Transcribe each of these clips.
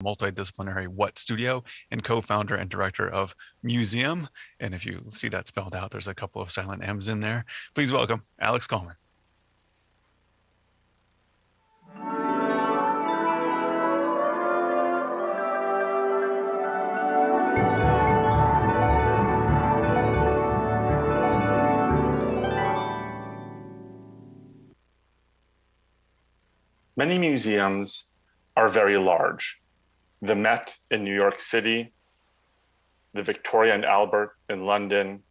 multi-disciplinary what studio and co-founder and director of Mmuseum. And if you see that spelled out, there's a couple of silent M's in there. Please welcome Alex Coleman. Many museums are very large. The Met in New York City, the Victoria and Albert in London,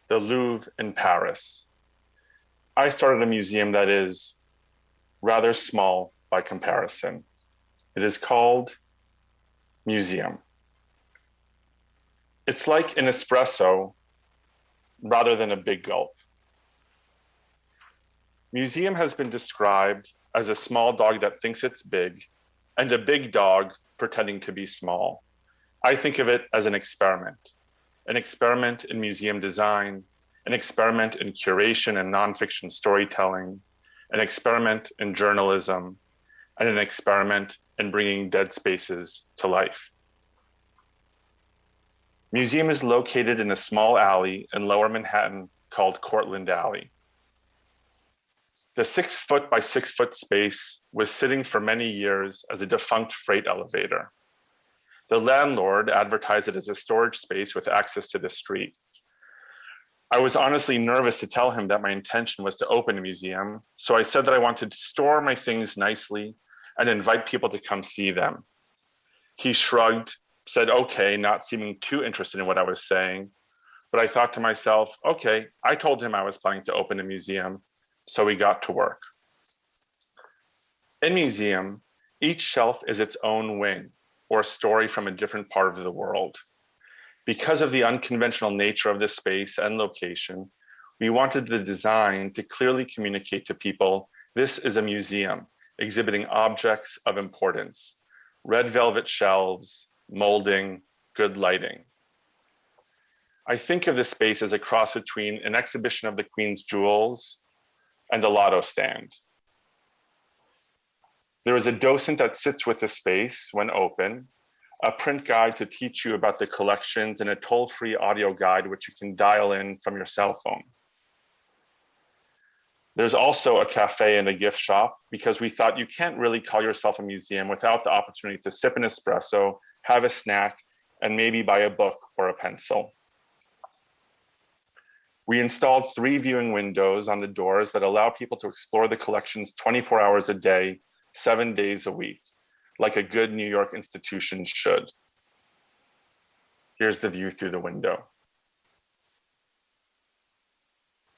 the Louvre in Paris. I started a museum that is rather small by comparison. It is called Mmuseum. It's like an espresso rather than a big gulp. Mmuseum has been described as a small dog that thinks it's big and a big dog pretending to be small. I think of it as an experiment in museum design, an experiment in curation and nonfiction storytelling, an experiment in journalism, and an experiment in bringing dead spaces to life. Mmuseum is located in a small alley in Lower Manhattan called Cortlandt Alley. The 6-foot by 6-foot space was sitting for many years as a defunct freight elevator. The landlord advertised it as a storage space with access to the street. I was honestly nervous to tell him that my intention was to open a museum, so I said that I wanted to store my things nicely and invite people to come see them. He shrugged, said okay, not seeming too interested in what I was saying, but I thought to myself, okay, I told him I was planning to open a museum, so we got to work. In Mmuseum, each shelf is its own wing or story from a different part of the world. Because of the unconventional nature of this space and location, we wanted the design to clearly communicate to people, this is a museum exhibiting objects of importance, red velvet shelves, molding, good lighting. I think of this space as a cross between an exhibition of the Queen's jewels and a lotto stand. There is a docent that sits with the space when open, a print guide to teach you about the collections, and a toll-free audio guide which you can dial in from your cell phone. There's also a cafe and a gift shop because we thought you can't really call yourself a museum without the opportunity to sip an espresso, have a snack, and maybe buy a book or a pencil. We installed 3 viewing windows on the doors that allow people to explore the collections 24 hours a day, 7 days a week, like a good New York institution should. Here's the view through the window.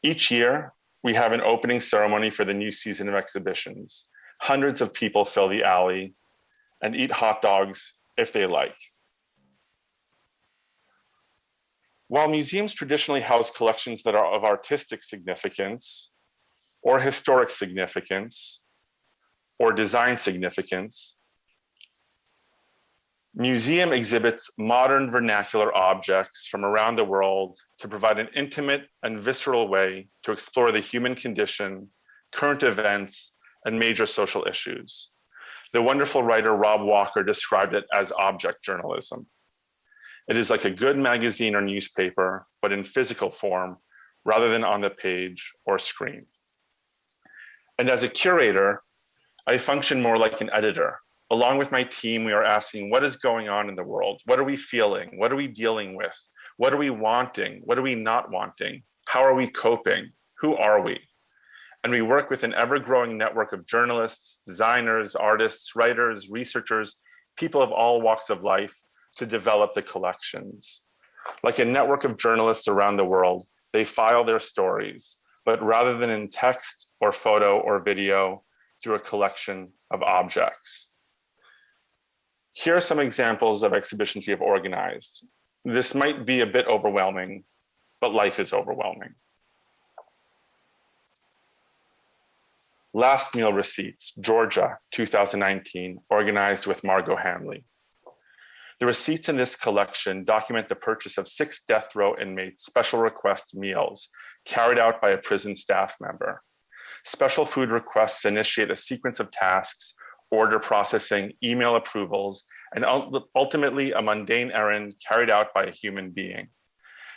Each year, we have an opening ceremony for the new season of exhibitions. Hundreds of people fill the alley and eat hot dogs if they like. While museums traditionally house collections that are of artistic significance, or historic significance, or design significance, Mmuseum exhibits modern vernacular objects from around the world to provide an intimate and visceral way to explore the human condition, current events, and major social issues. The wonderful writer Rob Walker described it as object journalism. It is like a good magazine or newspaper, but in physical form, rather than on the page or screen. And as a curator, I function more like an editor. Along with my team, we are asking, what is going on in the world? What are we feeling? What are we dealing with? What are we wanting? What are we not wanting? How are we coping? Who are we? And we work with an ever-growing network of journalists, designers, artists, writers, researchers, people of all walks of life, to develop the collections. Like a network of journalists around the world, they file their stories, but rather than in text or photo or video, through a collection of objects. Here are some examples of exhibitions we have organized. This might be a bit overwhelming, but life is overwhelming. Last Meal Receipts, Georgia, 2019, organized with Margot Hanley. The receipts in this collection document the purchase of 6 death row inmates' special request meals carried out by a prison staff member. Special food requests initiate a sequence of tasks order processing, email approvals, and ultimately a mundane errand carried out by a human being.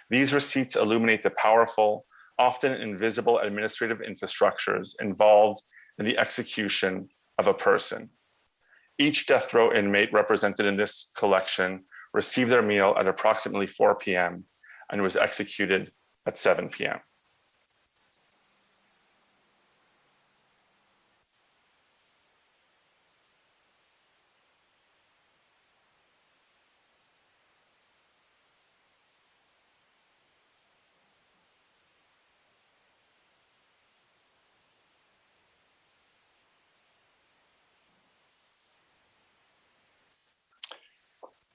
These receipts illuminate the powerful, often invisible administrative infrastructures involved in the execution of a person. Each death row inmate represented in this collection received their meal at approximately 4 p.m. and was executed at 7 p.m.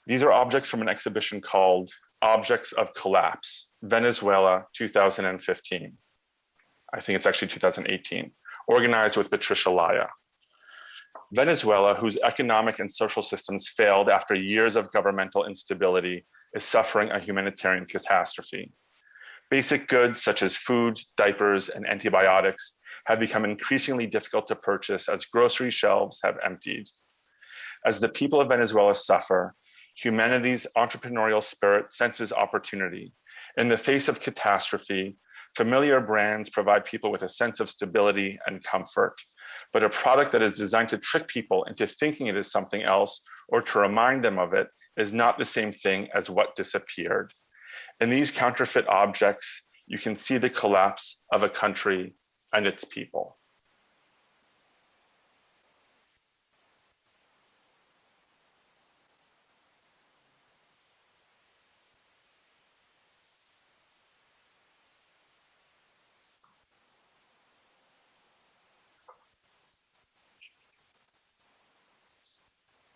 These are objects from an exhibition called Objects of Collapse, Venezuela, 2015. I think it's actually 2018, organized with Patricia Laya. Venezuela, whose economic and social systems failed after years of governmental instability, is suffering a humanitarian catastrophe. Basic goods such as food, diapers, and antibiotics have become increasingly difficult to purchase as grocery shelves have emptied. As the people of Venezuela suffer, humanity's entrepreneurial spirit senses opportunity. In the face of catastrophe, familiar brands provide people with a sense of stability and comfort, but a product that is designed to trick people into thinking it is something else or to remind them of it is not the same thing as what disappeared. In these counterfeit objects, you can see the collapse of a country and its people.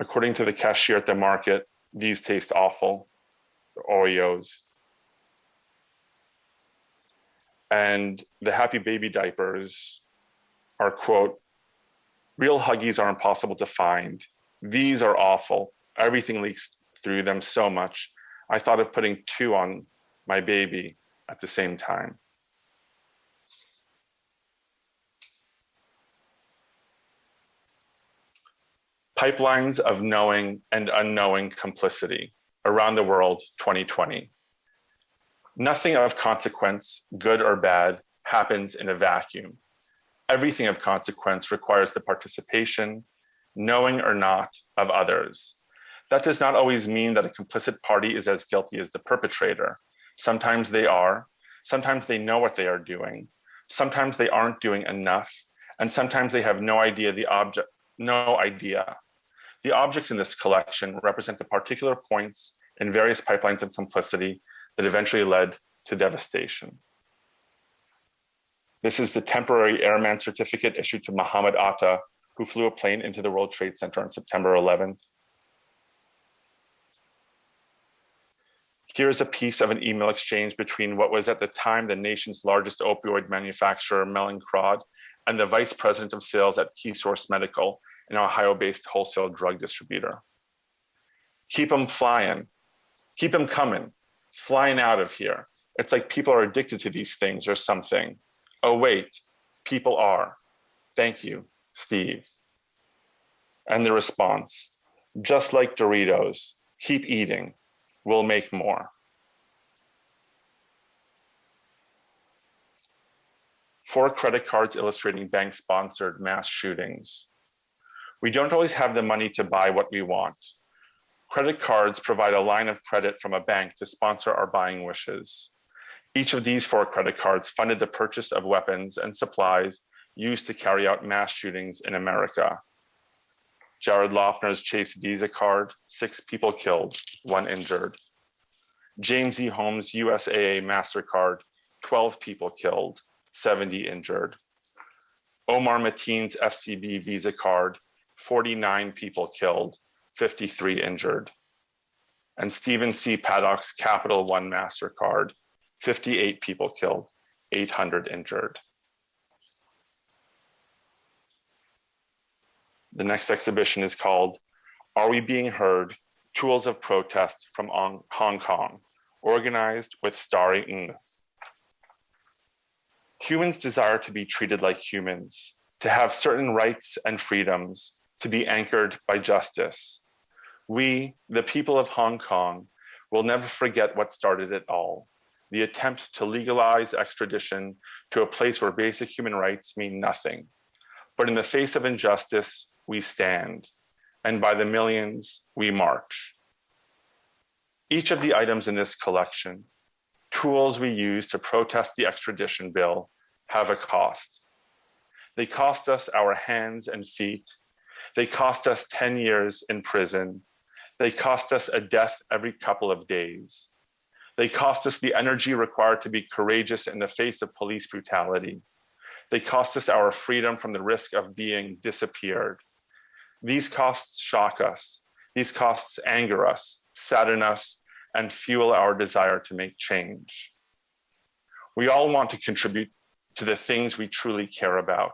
According to the cashier at the market, these taste awful, the Oreos. And the Happy Baby diapers are, quote, real Huggies are impossible to find. These are awful. Everything leaks through them so much. I thought of putting 2 on my baby at the same time. Pipelines of knowing and unknowing complicity around the world 2020. Nothing of consequence, good or bad, happens in a vacuum. Everything of consequence requires the participation, knowing or not, of others. That does not always mean that a complicit party is as guilty as the perpetrator. Sometimes they are, sometimes they know what they are doing, sometimes they aren't doing enough, and sometimes they have no idea. The objects in this collection represent the particular points in various pipelines of complicity that eventually led to devastation. This is the temporary airman certificate issued to Muhammad Atta, who flew a plane into the World Trade Center on September 11th. Here's a piece of an email exchange between what was at the time the nation's largest opioid manufacturer, Mallinckrodt, and the vice president of sales at KeySource Medical, an Ohio-based wholesale drug distributor. Keep them flying, keep them coming, flying out of here. It's like people are addicted to these things or something. Oh wait, people are. Thank you, Steve. And the response, just like Doritos, keep eating, we'll make more. 4 credit cards illustrating bank-sponsored mass shootings. We don't always have the money to buy what we want. Credit cards provide a line of credit from a bank to sponsor our buying wishes. Each of these 4 credit cards funded the purchase of weapons and supplies used to carry out mass shootings in America. Jared Loughner's Chase Visa card, 6 people killed, 1 injured. James E. Holmes' USAA MasterCard, 12 people killed, 70 injured. Omar Mateen's FCB Visa card, 49 people killed, 53 injured. And Stephen C. Paddock's Capital One MasterCard, 58 people killed, 800 injured. The next exhibition is called Are We Being Heard? Tools of Protest from Hong Kong, organized with Starry Ng. Humans desire to be treated like humans, to have certain rights and freedoms, to be anchored by justice. We, the people of Hong Kong, will never forget what started it all, the attempt to legalize extradition to a place where basic human rights mean nothing. But in the face of injustice, we stand, and by the millions, we march. Each of the items in this collection, tools we use to protest the extradition bill, have a cost. They cost us our hands and feet. They cost us 10 years in prison. They cost us a death every couple of days. They cost us the energy required to be courageous in the face of police brutality. They cost us our freedom from the risk of being disappeared. These costs shock us. These costs anger us, sadden us, and fuel our desire to make change. We all want to contribute to the things we truly care about.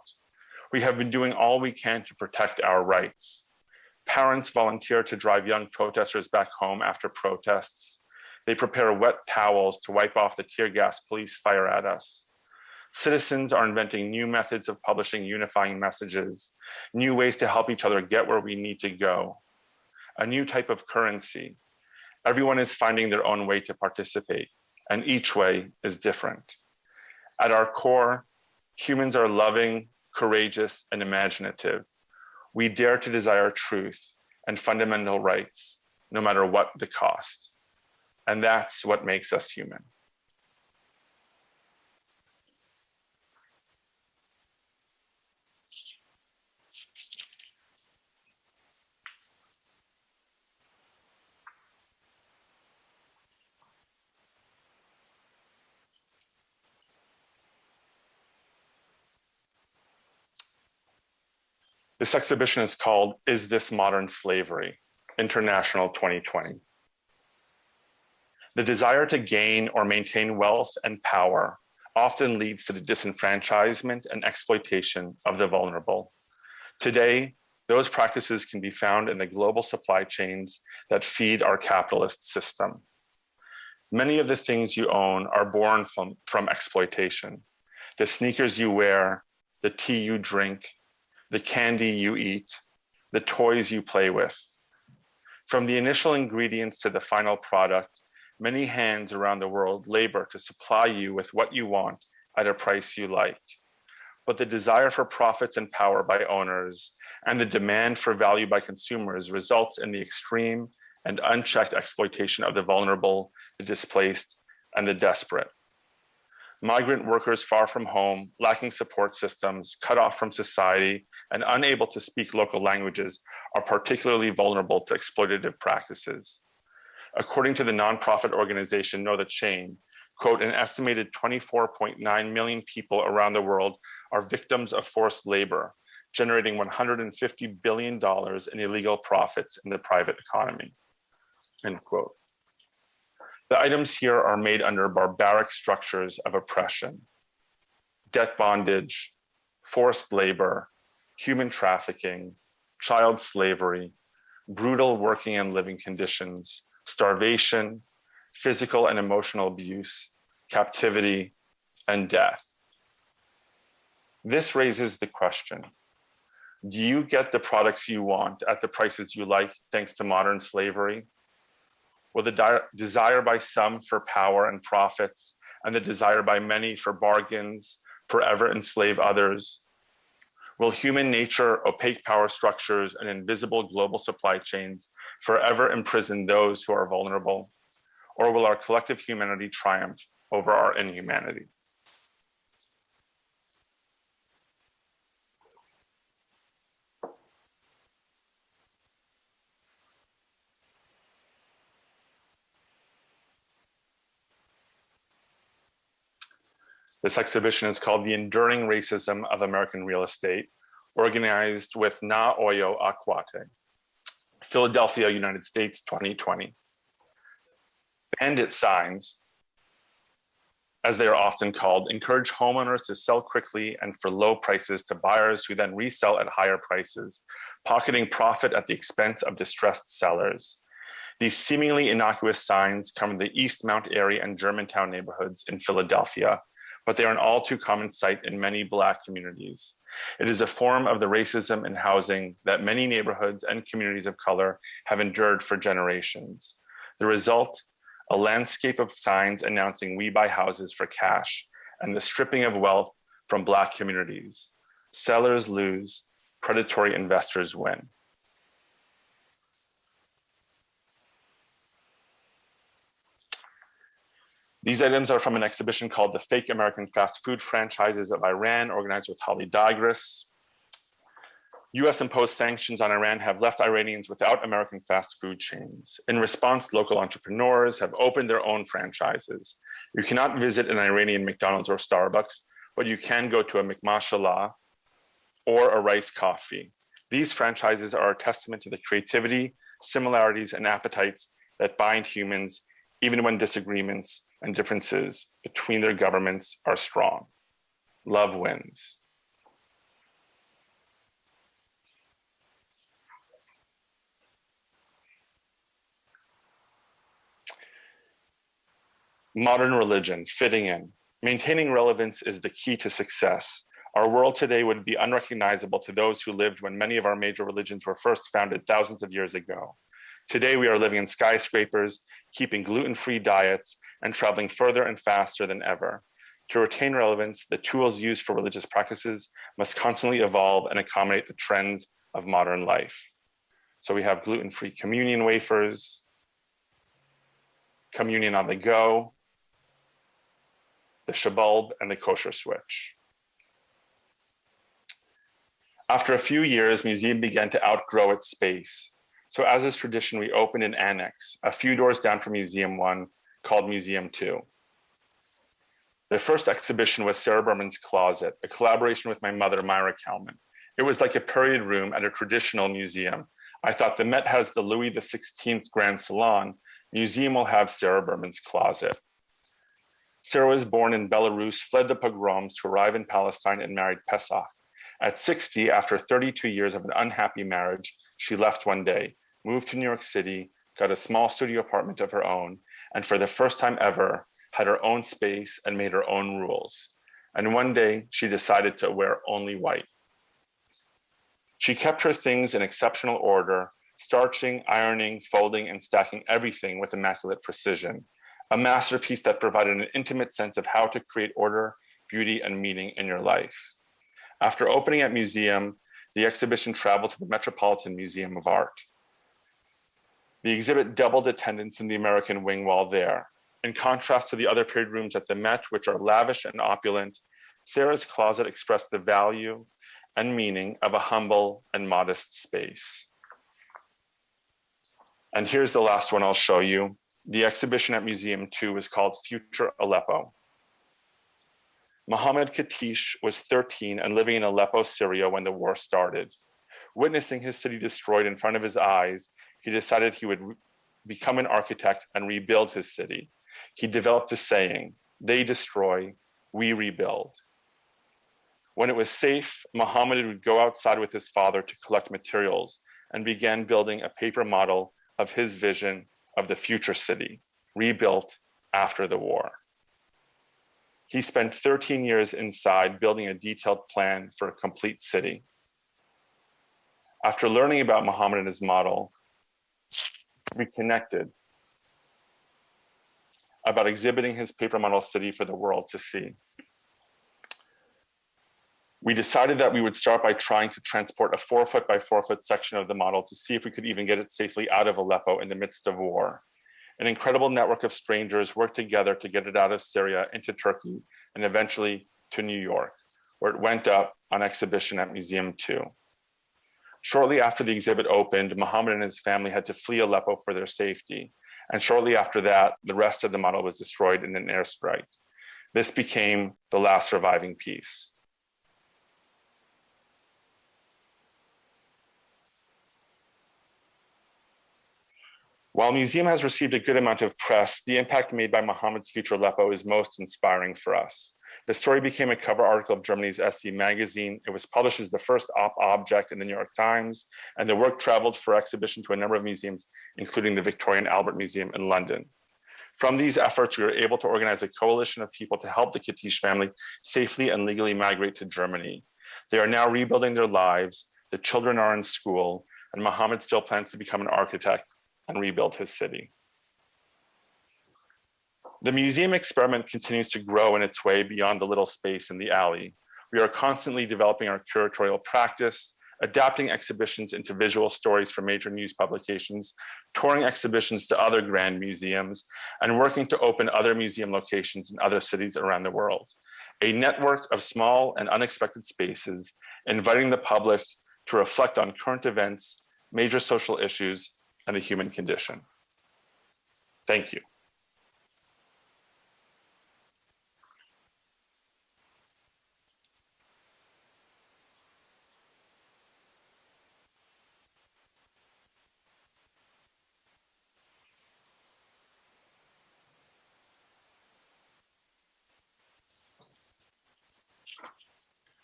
We have been doing all we can to protect our rights. Parents volunteer to drive young protesters back home after protests. They prepare wet towels to wipe off the tear gas police fire at us. Citizens are inventing new methods of publishing unifying messages, new ways to help each other get where we need to go. A new type of currency. Everyone is finding their own way to participate, and each way is different. At our core, humans are loving, courageous, and imaginative. We dare to desire truth and fundamental rights, no matter what the cost. And that's what makes us human. This exhibition is called Is This Modern Slavery? International 2020. The desire to gain or maintain wealth and power often leads to the disenfranchisement and exploitation of the vulnerable. Today, those practices can be found in the global supply chains that feed our capitalist system. Many of the things you own are born from exploitation. The sneakers you wear, the tea you drink, the candy you eat, the toys you play with. From the initial ingredients to the final product, many hands around the world labor to supply you with what you want at a price you like. But the desire for profits and power by owners and the demand for value by consumers results in the extreme and unchecked exploitation of the vulnerable, the displaced, and the desperate. Migrant workers far from home, lacking support systems, cut off from society, and unable to speak local languages are particularly vulnerable to exploitative practices. According to the nonprofit organization Know the Chain, quote, an estimated 24.9 million people around the world are victims of forced labor, generating $150 billion in illegal profits in the private economy, end quote. The items here are made under barbaric structures of oppression, debt bondage, forced labor, human trafficking, child slavery, brutal working and living conditions, starvation, physical and emotional abuse, captivity, and death. This raises the question, do you get the products you want at the prices you like thanks to modern slavery? Will the desire by some for power and profits and the desire by many for bargains forever enslave others? Will human nature, opaque power structures, and invisible global supply chains forever imprison those who are vulnerable? Or will our collective humanity triumph over our inhumanity? This exhibition is called The Enduring Racism of American Real Estate, organized with Na Oyo Akwate, Philadelphia, United States, 2020. Bandit signs, as they are often called, encourage homeowners to sell quickly and for low prices to buyers who then resell at higher prices, pocketing profit at the expense of distressed sellers. These seemingly innocuous signs come from the East Mount Airy and Germantown neighborhoods in Philadelphia, but they are an all too common sight in many Black communities. It is a form of the racism in housing that many neighborhoods and communities of color have endured for generations. The result, a landscape of signs announcing "We buy houses for cash" and the stripping of wealth from Black communities. Sellers lose, predatory investors win. These items are from an exhibition called The Fake American Fast Food Franchises of Iran, organized with Holly Digris. US imposed sanctions on Iran have left Iranians without American fast food chains. In response, local entrepreneurs have opened their own franchises. You cannot visit an Iranian McDonald's or Starbucks, but you can go to a McMashallah or a Rice Coffee. These franchises are a testament to the creativity, similarities, and appetites that bind humans, even when disagreements and differences between their governments are strong. Love wins. Modern religion, fitting in. Maintaining relevance is the key to success. Our world today would be unrecognizable to those who lived when many of our major religions were first founded thousands of years ago. Today, we are living in skyscrapers, keeping gluten-free diets, and traveling further and faster than ever. To retain relevance, the tools used for religious practices must constantly evolve and accommodate the trends of modern life. So we have gluten-free communion wafers, communion on the go, the shabulb, and the kosher switch. After a few years, Mmuseum began to outgrow its space. So as is tradition, we opened an annex a few doors down from Museum 1 called Mmuseum 2. The first exhibition was Sarah Berman's Closet, a collaboration with my mother, Myra Kalman. It was like a period room at a traditional museum. I thought the Met has the Louis XVI Grand Salon. Mmuseum will have Sarah Berman's Closet. Sarah was born in Belarus, fled the pogroms to arrive in Palestine, and married Pesach. At 60, after 32 years of an unhappy marriage, she left one day, moved to New York City, got a small studio apartment of her own, and for the first time ever, had her own space and made her own rules. And one day, she decided to wear only white. She kept her things in exceptional order, starching, ironing, folding, and stacking everything with immaculate precision, a masterpiece that provided an intimate sense of how to create order, beauty, and meaning in your life. After opening at Mmuseum, the exhibition traveled to the Metropolitan Museum of Art. The exhibit doubled attendance in the American wing while there. In contrast to the other period rooms at the Met, which are lavish and opulent, Sarah's Closet expressed the value and meaning of a humble and modest space. And here's the last one I'll show you. The exhibition at Mmuseum 2 is called Future Aleppo. Mohammed Katish was 13 and living in Aleppo, Syria when the war started. Witnessing his city destroyed in front of his eyes, he decided he would become an architect and rebuild his city. He developed a saying, "They destroy, we rebuild." When it was safe, Mohammed would go outside with his father to collect materials and began building a paper model of his vision of the future city, rebuilt after the war. He spent 13 years inside building a detailed plan for a complete city. After learning about Mohammed and his model, we connected about exhibiting his paper model city for the world to see. We decided that we would start by trying to transport a 4-foot by 4-foot section of the model to see if we could even get it safely out of Aleppo in the midst of war. An incredible network of strangers worked together to get it out of Syria into Turkey and eventually to New York, where it went up on exhibition at Mmuseum 2. Shortly after the exhibit opened, Mohammed and his family had to flee Aleppo for their safety. And shortly after that, the rest of the model was destroyed in an airstrike. This became the last surviving piece. While Mmuseum has received a good amount of press, the impact made by Mohammed's Future Aleppo is most inspiring for us. The story became a cover article of Germany's SC magazine. It was published as the first object in the New York Times, and the work traveled for exhibition to a number of museums, including the Victoria and Albert Museum in London. From these efforts, we were able to organize a coalition of people to help the Katish family safely and legally migrate to Germany. They are now rebuilding their lives, the children are in school, and Mohammed still plans to become an architect and rebuild his city. The museum experiment continues to grow in its way beyond the little space in the alley. We are constantly developing our curatorial practice, adapting exhibitions into visual stories for major news publications, touring exhibitions to other grand museums, and working to open other museum locations in other cities around the world. A network of small and unexpected spaces, inviting the public to reflect on current events, major social issues, and the human condition. Thank you.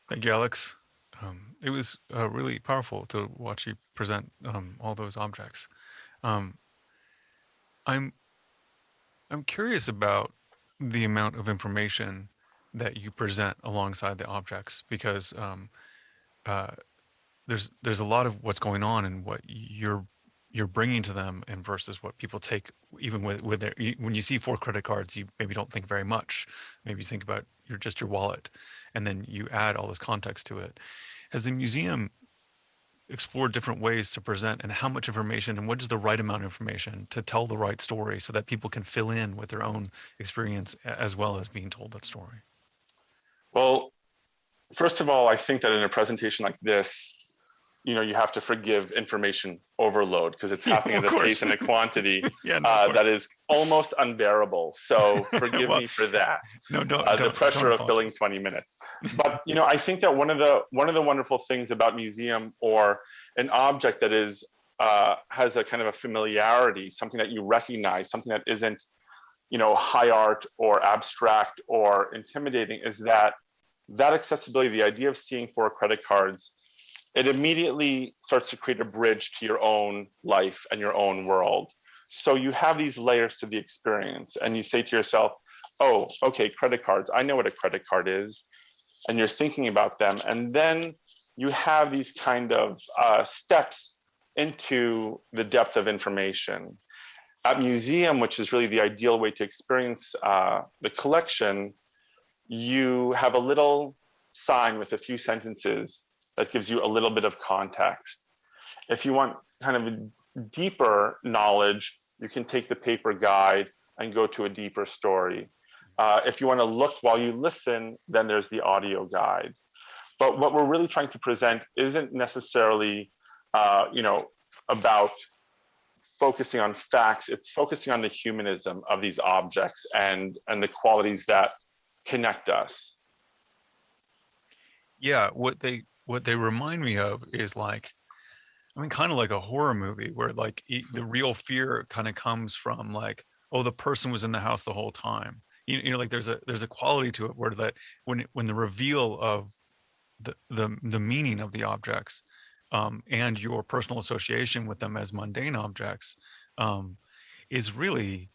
Thank you, Alex. It was really powerful to watch you present all those objects. Um, I'm I'm curious about the amount of information that you present alongside the objects because uh, there's a lot of what's going on and what you're bringing to them and versus what people take even with their when you see 4 credit cards you maybe don't think very much, maybe you think about your wallet, and then you add all this context to it. Has the museum explored different ways to present and how much information and what is the right amount of information to tell the right story so that people can fill in with their own experience as well as being told that story? Well, first of all, I think that in a presentation like this, you have to forgive information overload because it's happening at a pace and a quantity that is almost unbearable. So forgive me for that. No, the pressure of filling 20 minutes. But I think that one of the wonderful things about museum or an object that is has a kind of a familiarity, something that you recognize, something that isn't high art or abstract or intimidating, is that accessibility, the idea of seeing 4 credit cards, it immediately starts to create a bridge to your own life and your own world. So you have these layers to the experience and you say to yourself, oh, okay, credit cards, I know what a credit card is. And you're thinking about them. And then you have these kind of steps into the depth of information. At Mmuseum, which is really the ideal way to experience the collection, you have a little sign with a few sentences that gives you a little bit of context. If you want kind of a deeper knowledge, you can take the paper guide and go to a deeper story. If you want to look while you listen, then there's the audio guide. But what we're really trying to present isn't necessarily, about focusing on facts. It's focusing on the humanism of these objects and the qualities that connect us. Yeah, what they remind me of is kind of like a horror movie where the real fear kind of comes from oh, the person was in the house the whole time. There's a quality to it where that when the reveal of the meaning of the objects and your personal association with them as mundane objects is really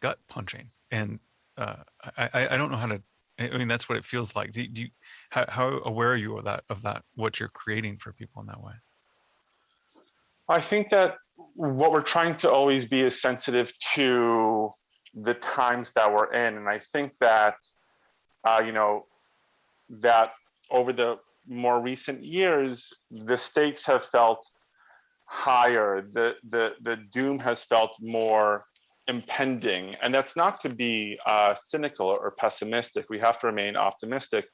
gut punching. And I don't know how to. I mean, that's what it feels like. How aware are you of that, what you're creating for people in that way? I think that what we're trying to always be is sensitive to the times that we're in. And I think that, that over the more recent years, the stakes have felt higher. The doom has felt more impending, and that's not to be cynical or pessimistic. We have to remain optimistic,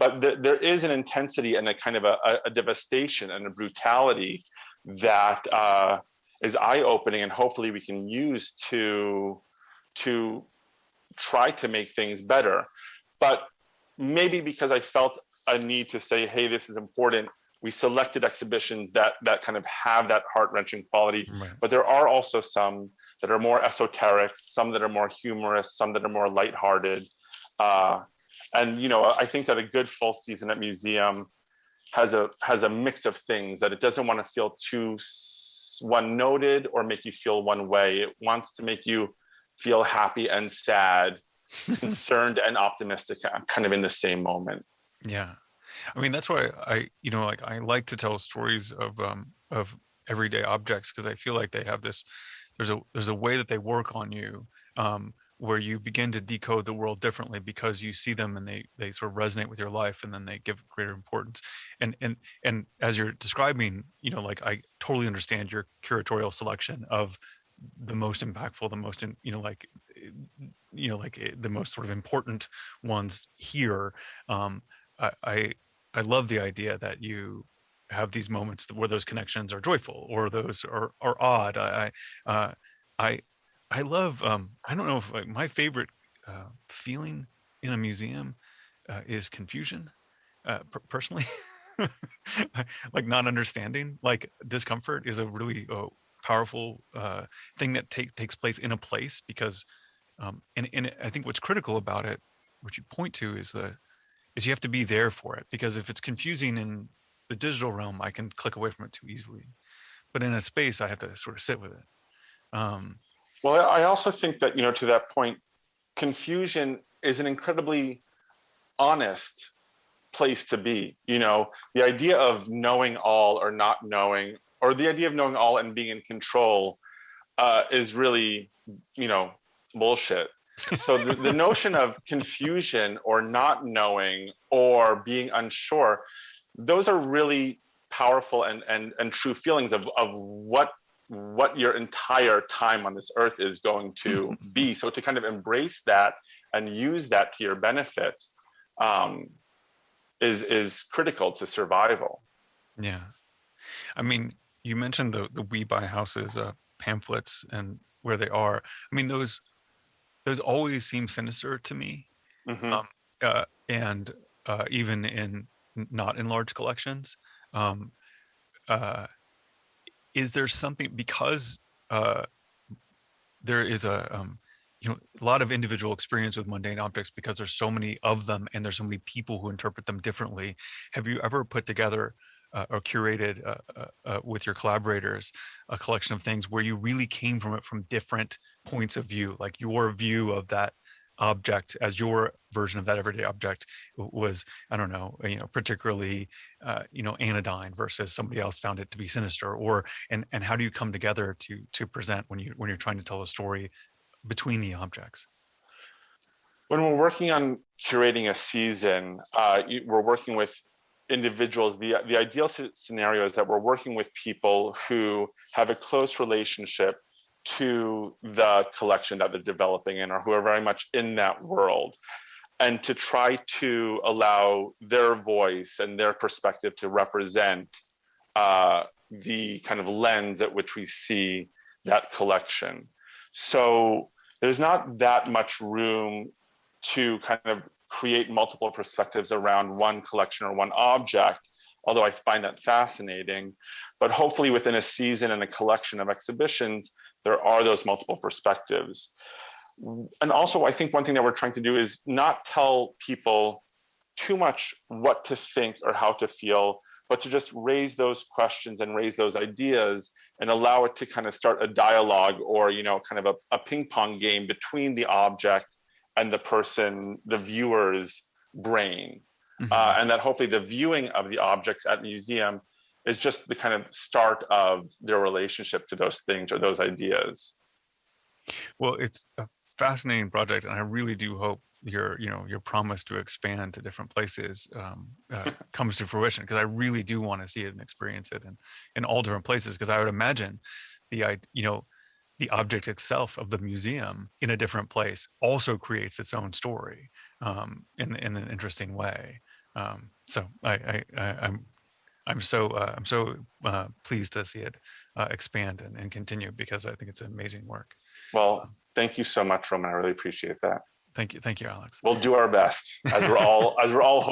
but there is an intensity and a kind of a devastation and a brutality that is eye-opening, and hopefully we can use to try to make things better. But maybe because I felt a need to say, hey, this is important, we selected exhibitions that kind of have that heart-wrenching quality. Right. But there are also some that are more esoteric, some that are more humorous, some that are more lighthearted. And I think that a good full season at Mmuseum has a mix of things, that it doesn't want to feel too one-noted or make you feel one way. It wants to make you feel happy and sad, concerned and optimistic, kind of in the same moment. Yeah. I mean, that's why like I like to tell stories of everyday objects because I feel like they have this there's a way that they work on you where you begin to decode the world differently because you see them and they sort of resonate with your life and then they give greater importance. And as you're describing, like I totally understand your curatorial selection of the most impactful, the most the most sort of important ones here. I, I I love the idea that you have these moments where those connections are joyful or those are odd. Uh, I I love I don't know if like my favorite feeling in a museum is confusion. Personally, like not understanding, like discomfort is a really powerful thing that takes place in a place because and I think what's critical about it, what you point to is you have to be there for it because if it's confusing in the digital realm, I can click away from it too easily. But in a space, I have to sort of sit with it. Um, Well, I also think that, to that point, confusion is an incredibly honest place to be. The idea of knowing all or not knowing, or the idea of knowing all and being in control is really, bullshit. So the notion of confusion or not knowing or being unsure, those are really powerful and true feelings of what your entire time on this earth is going to be. So to kind of embrace that and use that to your benefit is critical to survival. yeah. I mean, you mentioned the We Buy Houses pamphlets and where they are. I mean, those always seem sinister to me. Mm-hmm. Um, and even in not in large collections. Um, uh, is there something because there is a lot of individual experience with mundane objects because there's so many of them and there's so many people who interpret them differently. Have you ever put together or curated with your collaborators a collection of things where you really came from it from different points of view, like your view of that object as your version of that everyday object was, I don't know, particularly anodyne versus somebody else found it to be sinister, or and how do you come together to present when you're trying to tell a story between the objects? When we're working on curating a season, we're working with individuals. The ideal scenario is that we're working with people who have a close relationship to the collection that they're developing in, or who are very much in that world, and to try to allow their voice and their perspective to represent the kind of lens at which we see that collection. So there's not that much room to kind of create multiple perspectives around one collection or one object, although I find that fascinating. But hopefully within a season and a collection of exhibitions, there are those multiple perspectives. And also, I think one thing that we're trying to do is not tell people too much what to think or how to feel, but to just raise those questions and raise those ideas and allow it to kind of start a dialogue or, kind of a ping pong game between the object and the person, the viewer's brain. Mm-hmm. And that hopefully the viewing of the objects at the museum is just the kind of start of their relationship to those things or those ideas. Well, it's a fascinating project, and I really do hope your promise to expand to different places comes to fruition, because I really do want to see it and experience it in all different places, because I would imagine the object itself of the museum in a different place also creates its own story in an interesting way. So I'm so pleased to see it expand and continue, because I think it's amazing work. Well, thank you so much, Roman. I really appreciate that. Thank you, Alex. We'll do our best as we're all